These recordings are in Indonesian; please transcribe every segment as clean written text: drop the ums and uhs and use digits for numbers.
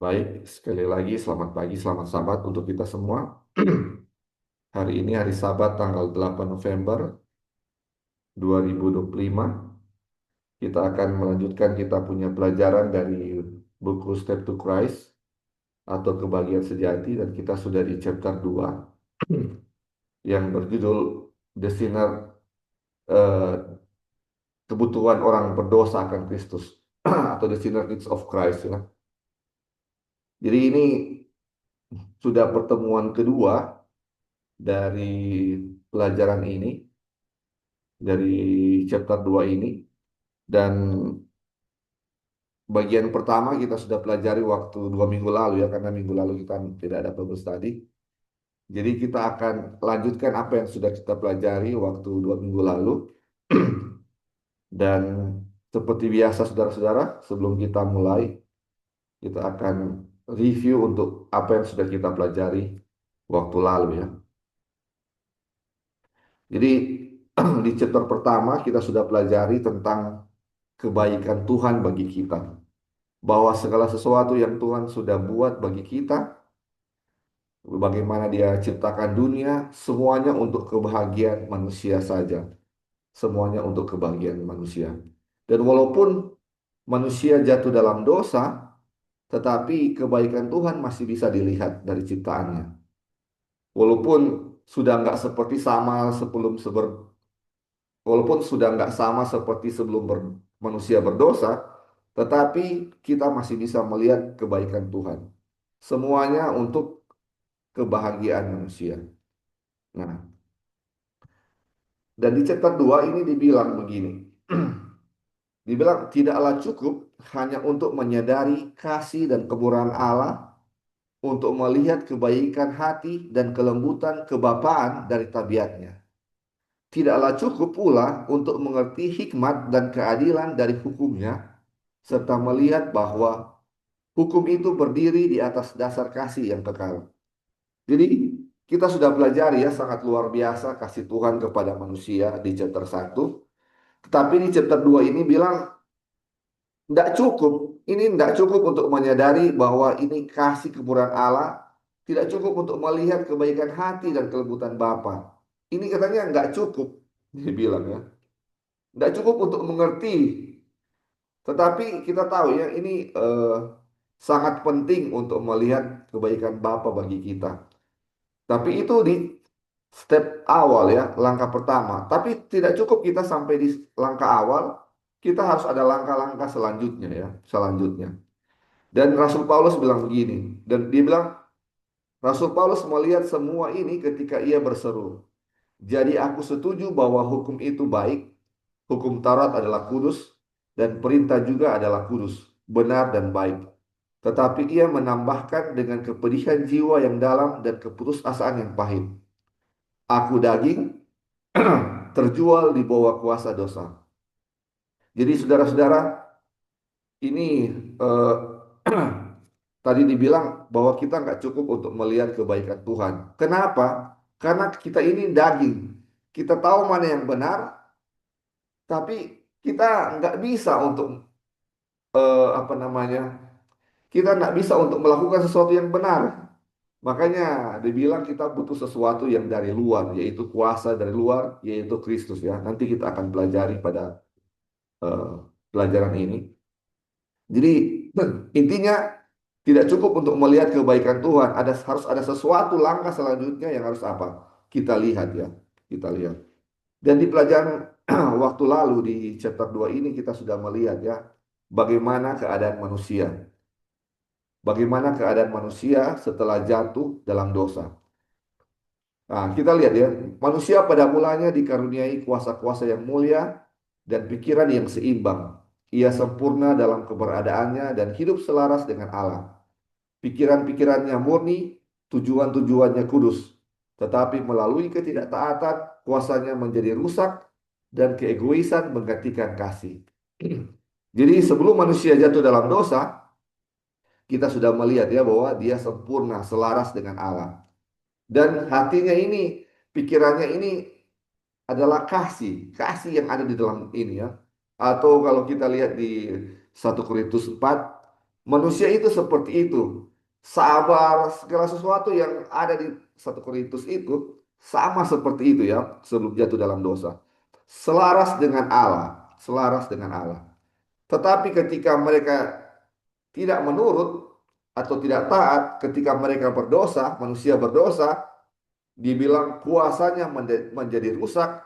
Baik, sekali lagi selamat pagi, selamat Sabat untuk kita semua. Hari ini hari Sabat tanggal 8 November 2025. Kita akan melanjutkan kita punya pelajaran dari buku Step to Christ atau Kebahagiaan Sejati, dan kita sudah di chapter 2 yang berjudul The Sinner, eh, kebutuhan orang berdosa akan Kristus atau The Sinner Needs of Christ ya. Jadi ini sudah pertemuan kedua dari pelajaran ini, dari chapter 2 ini. Dan bagian pertama kita sudah pelajari waktu 2 minggu lalu ya, karena minggu lalu kita tidak ada Bible study. Jadi kita akan lanjutkan apa yang sudah kita pelajari waktu 2 minggu lalu. Dan seperti biasa saudara-saudara, sebelum kita mulai, kita akan review untuk apa yang sudah kita pelajari waktu lalu ya. Jadi di chapter pertama kita sudah pelajari tentang kebaikan Tuhan bagi kita, bahwa segala sesuatu yang Tuhan sudah buat bagi kita, bagaimana Dia ciptakan dunia, semuanya untuk kebahagiaan manusia saja. Semuanya untuk kebahagiaan manusia. Dan walaupun manusia jatuh dalam dosa, tetapi kebaikan Tuhan masih bisa dilihat dari ciptaannya. Walaupun sudah nggak seperti sama sebelum walaupun sudah nggak sama seperti sebelum manusia berdosa, tetapi kita masih bisa melihat kebaikan Tuhan. Semuanya untuk kebahagiaan manusia. Nah, dan di chapter 2 ini dibilang begini. Dibilang tidaklah cukup hanya untuk menyadari kasih dan kemurahan Allah, untuk melihat kebaikan hati dan kelembutan kebapaan dari tabiatnya. Tidaklah cukup pula untuk mengerti hikmat dan keadilan dari hukumnya, serta melihat bahwa hukum itu berdiri di atas dasar kasih yang kekal. Jadi kita sudah pelajari ya, sangat luar biasa kasih Tuhan kepada manusia di chapter 1. Tetapi di chapter 2 ini bilang tidak cukup. Ini tidak cukup untuk menyadari bahwa ini kasih kemurahan Allah. Tidak cukup untuk melihat kebaikan hati dan kelembutan Bapa. Ini katanya nggak cukup. Dia bilang ya. Tidak cukup untuk mengerti. Tetapi kita tahu ya, ini sangat penting untuk melihat kebaikan Bapa bagi kita. Tapi itu di step awal ya, langkah pertama. Tapi tidak cukup kita sampai di langkah awal. Kita harus ada langkah-langkah selanjutnya ya, selanjutnya. Dan Rasul Paulus bilang begini, dan dia bilang, Rasul Paulus melihat semua ini ketika ia berseru, jadi aku setuju bahwa hukum itu baik, hukum Taurat adalah kudus, dan perintah juga adalah kudus, benar dan baik. Tetapi ia menambahkan dengan kepedihan jiwa yang dalam dan keputusasaan yang pahit. Aku daging terjual di bawah kuasa dosa. Jadi saudara-saudara, ini eh, tadi dibilang bahwa kita nggak cukup untuk melihat kebaikan Tuhan. Kenapa? Karena kita ini daging. Kita tahu mana yang benar, tapi kita nggak bisa untuk apa namanya? Kita nggak bisa untuk melakukan sesuatu yang benar. Makanya dibilang kita butuh sesuatu yang dari luar, yaitu kuasa dari luar, yaitu Kristus ya. Nanti kita akan pelajari pada eh, pelajaran ini. Jadi intinya tidak cukup untuk melihat kebaikan Tuhan, harus ada sesuatu langkah selanjutnya yang harus apa? Kita lihat ya, kita lihat. Dan di pelajaran waktu lalu di chapter 2 ini kita sudah melihat ya bagaimana keadaan manusia. Bagaimana keadaan manusia setelah jatuh dalam dosa. Nah, kita lihat ya, manusia pada mulanya dikaruniai kuasa-kuasa yang mulia dan pikiran yang seimbang. Ia sempurna dalam keberadaannya dan hidup selaras dengan Allah. Pikiran-pikirannya murni, tujuan-tujuannya kudus. Tetapi melalui ketidaktaatan, kuasanya menjadi rusak dan keegoisan menggantikan kasih. Jadi sebelum manusia jatuh dalam dosa, kita sudah melihat ya bahwa dia sempurna, selaras dengan Allah. Dan hatinya ini, pikirannya ini adalah kasih, kasih yang ada di dalam ini ya. Atau kalau kita lihat di 1 Korintus 4, Manusia itu seperti itu. Sabar, segala sesuatu yang ada di 1 Korintus itu sama seperti itu ya, sebelum jatuh dalam dosa. Selaras dengan Allah, selaras dengan Allah. Tetapi ketika mereka tidak menurut atau tidak taat, ketika mereka berdosa, manusia berdosa, dibilang kuasanya menjadi rusak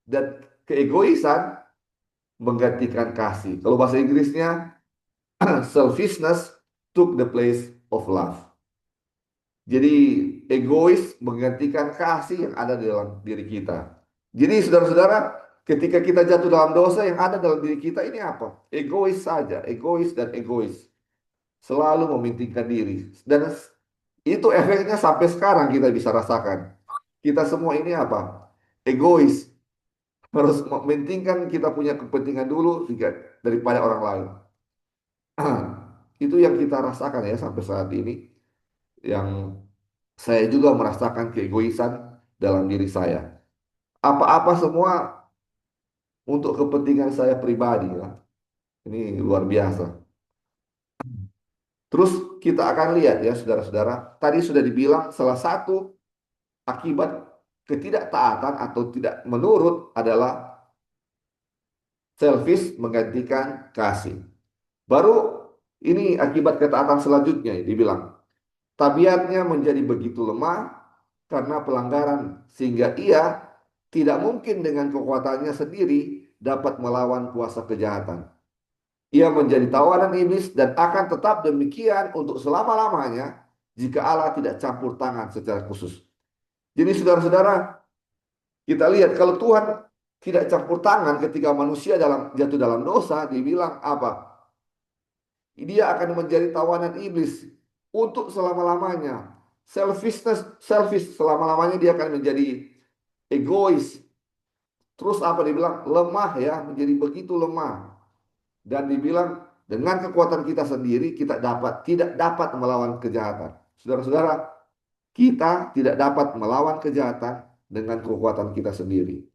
dan keegoisan menggantikan kasih. Kalau bahasa Inggrisnya, selfishness took the place of love. Jadi egois menggantikan kasih yang ada di dalam diri kita. Jadi saudara-saudara, ketika kita jatuh dalam dosa, yang ada dalam diri kita ini apa? Egois saja, egois dan egois. Selalu mementingkan diri. Dan itu efeknya sampai sekarang kita bisa rasakan. Kita semua ini apa? Egois. Harus mementingkan kita punya kepentingan dulu daripada orang lain. Itu yang kita rasakan ya sampai saat ini. Yang saya juga merasakan keegoisan dalam diri saya. Apa-apa semua untuk kepentingan saya pribadi ya. Ini luar biasa. Terus kita akan lihat ya saudara-saudara. Tadi sudah dibilang salah satu akibat ketidaktaatan atau tidak menurut adalah selfish menggantikan kasih. Baru ini akibat ketaatan selanjutnya dibilang tabiatnya menjadi begitu lemah karena pelanggaran sehingga ia tidak mungkin dengan kekuatannya sendiri dapat melawan kuasa kejahatan. Ia menjadi tawanan iblis dan akan tetap demikian untuk selama-lamanya jika Allah tidak campur tangan secara khusus. Jadi saudara-saudara, kita lihat kalau Tuhan tidak campur tangan ketika manusia jatuh dalam dosa, dibilang apa? Dia akan menjadi tawanan iblis untuk selama-lamanya. Selfish selama-lamanya dia akan menjadi egois. Terus apa dibilang? Lemah ya, menjadi begitu lemah. Dan dibilang dengan kekuatan kita sendiri kita tidak dapat melawan kejahatan. Saudara-saudara, kita tidak dapat melawan kejahatan dengan kekuatan kita sendiri.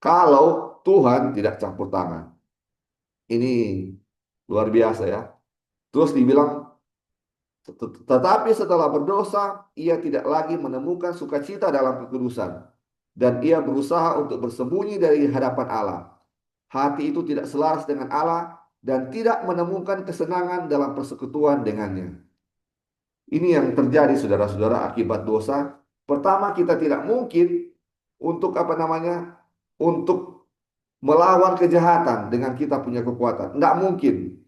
Kalau Tuhan tidak campur tangan. Ini luar biasa ya. Terus dibilang, tetapi setelah berdosa, ia tidak lagi menemukan sukacita dalam kekudusan. Dan ia berusaha untuk bersembunyi dari hadapan Allah. Hati itu tidak selaras dengan Allah dan tidak menemukan kesenangan dalam persekutuan dengannya. Ini yang terjadi saudara-saudara akibat dosa. Pertama, kita tidak mungkin untuk apa namanya? Untuk melawan kejahatan dengan kita punya kekuatan. Tidak mungkin.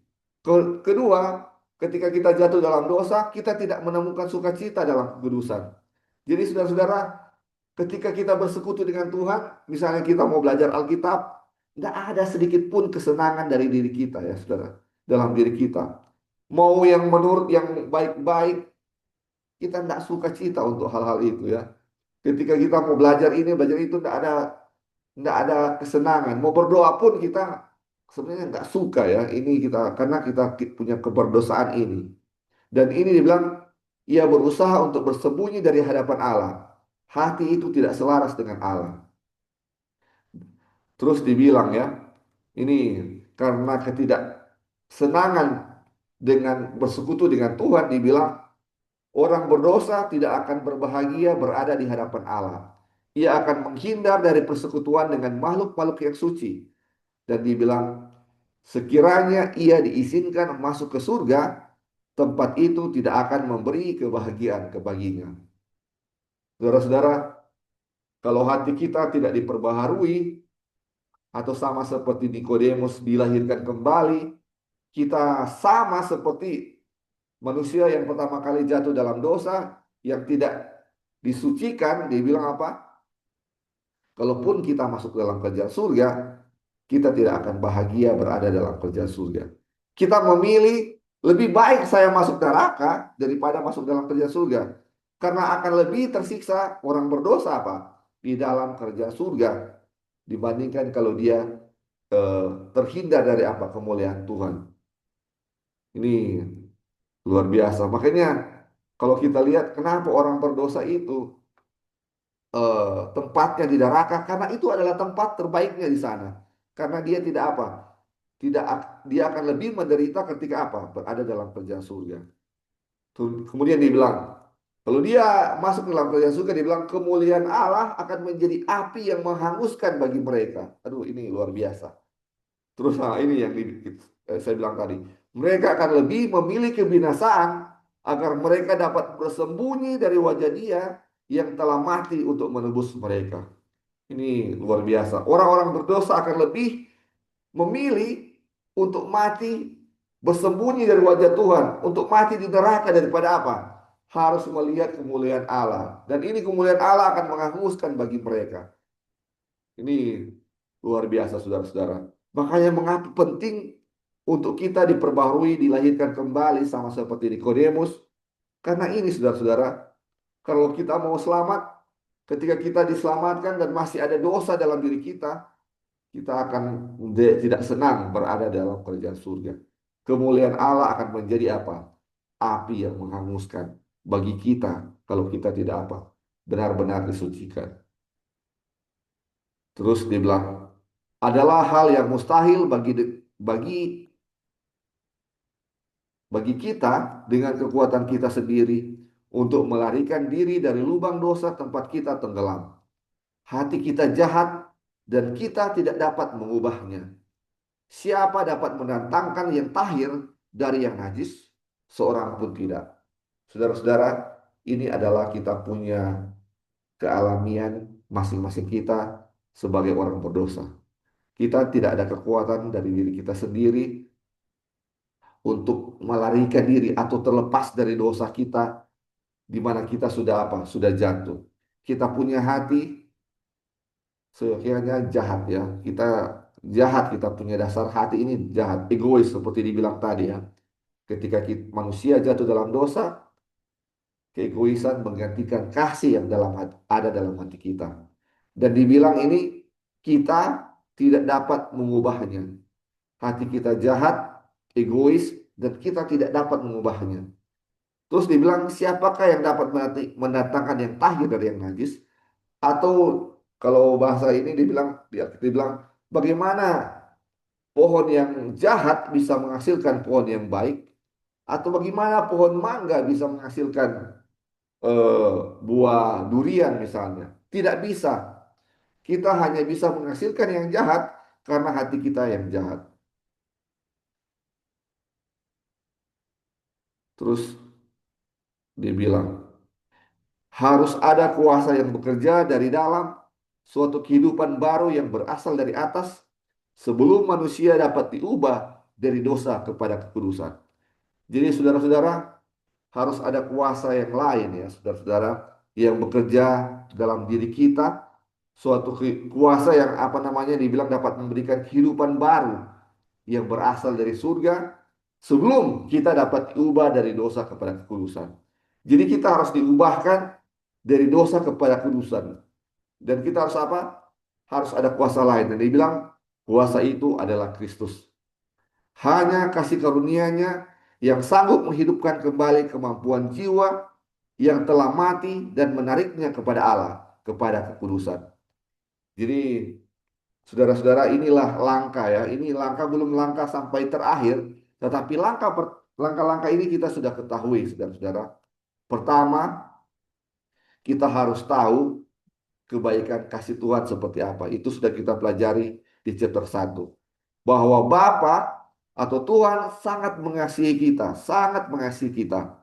Kedua, ketika kita jatuh dalam dosa, kita tidak menemukan sukacita dalam kekudusan. Jadi saudara-saudara, ketika kita bersekutu dengan Tuhan, misalnya kita mau belajar Alkitab, tidak ada sedikit pun kesenangan dari diri kita ya saudara, dalam diri kita. Mau yang menurut yang baik-baik, kita tidak suka cita untuk hal-hal itu ya. Ketika kita mau belajar ini, belajar itu, tidak ada kesenangan. Mau berdoa pun kita sebenarnya nggak suka ya. Ini kita karena kita punya keberdosaan ini. Dan ini dibilang ia berusaha untuk bersembunyi dari hadapan Allah. Hati itu tidak selaras dengan Allah. Terus dibilang ya, ini karena ketidaksenangan dengan bersekutu dengan Tuhan, dibilang orang berdosa tidak akan berbahagia berada di hadapan Allah. Ia akan menghindar dari persekutuan dengan makhluk-makhluk yang suci. Dan dibilang, sekiranya ia diizinkan masuk ke surga, tempat itu tidak akan memberi kebahagiaan kebaginya. Saudara-saudara, kalau hati kita tidak diperbaharui, atau sama seperti Nikodemus dilahirkan kembali, kita sama seperti manusia yang pertama kali jatuh dalam dosa, yang tidak disucikan, dia bilang apa? Kalaupun kita masuk dalam kerajaan surga, kita tidak akan bahagia berada dalam kerajaan surga. Kita memilih lebih baik saya masuk neraka daripada masuk dalam kerajaan surga. Karena akan lebih tersiksa orang berdosa apa? Di dalam kerajaan surga dibandingkan kalau dia terhindar dari apa? Kemuliaan Tuhan. Ini luar biasa. Makanya kalau kita lihat kenapa orang berdosa itu tempatnya di neraka, karena itu adalah tempat terbaiknya di sana. Karena dia tidak apa? Dia akan lebih menderita ketika apa? Berada dalam kerajaan surga. Kemudian dibilang, kalau dia masuk dalam kerajaan surga, dia bilang kemuliaan Allah akan menjadi api yang menghanguskan bagi mereka. Aduh, ini luar biasa. Terus ini yang saya bilang tadi. Mereka akan lebih memilih kebinasaan agar mereka dapat bersembunyi dari wajah dia yang telah mati untuk menebus mereka. Ini luar biasa. Orang-orang berdosa akan lebih memilih untuk mati bersembunyi dari wajah Tuhan, untuk mati di neraka daripada apa? Harus melihat kemuliaan Allah. Dan ini kemuliaan Allah akan menghanguskan bagi mereka. Ini luar biasa, saudara-saudara. Makanya mengapa penting untuk kita diperbaharui, dilahirkan kembali sama seperti Nikodemus. Karena ini, saudara-saudara, kalau kita mau selamat, ketika kita diselamatkan dan masih ada dosa dalam diri kita akan tidak senang berada dalam kerajaan surga. Kemuliaan Allah akan menjadi apa? Api yang menghanguskan bagi kita kalau kita tidak apa? Benar-benar disucikan. Terus dia bilang, adalah hal yang mustahil bagi bagi kita dengan kekuatan kita sendiri untuk melarikan diri dari lubang dosa tempat kita tenggelam. Hati kita jahat dan kita tidak dapat mengubahnya. Siapa dapat mendatangkan yang tahir dari yang najis? Seorang pun tidak. Saudara-saudara, ini adalah kita punya kealamian masing-masing kita sebagai orang berdosa. Kita tidak ada kekuatan dari diri kita sendiri untuk melarikan diri atau terlepas dari dosa kita di mana kita sudah apa? Sudah jatuh. Kita punya hati sekiranya jahat ya. Kita jahat, kita punya dasar hati ini jahat, egois seperti dibilang tadi ya. Ketika manusia jatuh dalam dosa, keegoisan menggantikan kasih yang ada dalam hati kita. Dan dibilang ini kita tidak dapat mengubahnya. Hati kita jahat, egois, dan kita tidak dapat mengubahnya. Terus dibilang siapakah yang dapat mendatangkan yang tahir dari yang najis? Atau kalau bahasa ini dibilang bagaimana pohon yang jahat bisa menghasilkan pohon yang baik? Atau bagaimana pohon mangga bisa menghasilkan buah durian misalnya? Tidak bisa. Kita hanya bisa menghasilkan yang jahat karena hati kita yang jahat. Terus dia bilang, harus ada kuasa yang bekerja dari dalam suatu kehidupan baru yang berasal dari atas sebelum manusia dapat diubah dari dosa kepada kekudusan. Jadi saudara-saudara, harus ada kuasa yang lain ya saudara-saudara yang bekerja dalam diri kita, suatu kuasa yang apa namanya dibilang dapat memberikan kehidupan baru yang berasal dari surga sebelum kita dapat diubah dari dosa kepada kekudusan. Jadi kita harus diubahkan dari dosa kepada kudusan. Dan kita harus apa? Harus ada kuasa lain. Dan dia bilang kuasa itu adalah Kristus. Hanya kasih karunia-Nya yang sanggup menghidupkan kembali kemampuan jiwa yang telah mati dan menariknya kepada Allah, kepada kekudusan. Jadi saudara-saudara, inilah langkah ya. Ini langkah belum langkah sampai terakhir, tetapi langkah-langkah ini kita sudah ketahui, saudara-saudara. Pertama, kita harus tahu kebaikan kasih Tuhan seperti apa. Itu sudah kita pelajari di chapter 1. Bahwa Bapa atau Tuhan sangat mengasihi kita, sangat mengasihi kita.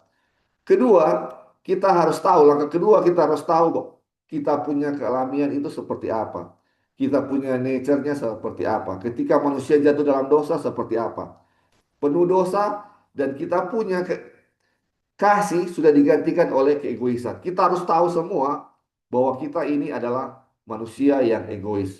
Kedua, kita harus tahu, langkah kedua kita harus tahu bahwa kita punya kealamian itu seperti apa. Kita punya nature-nya seperti apa. Ketika manusia jatuh dalam dosa seperti apa. Penuh dosa dan kita punya kasih sudah digantikan oleh keegoisan. Kita harus tahu semua bahwa kita ini adalah manusia yang egois.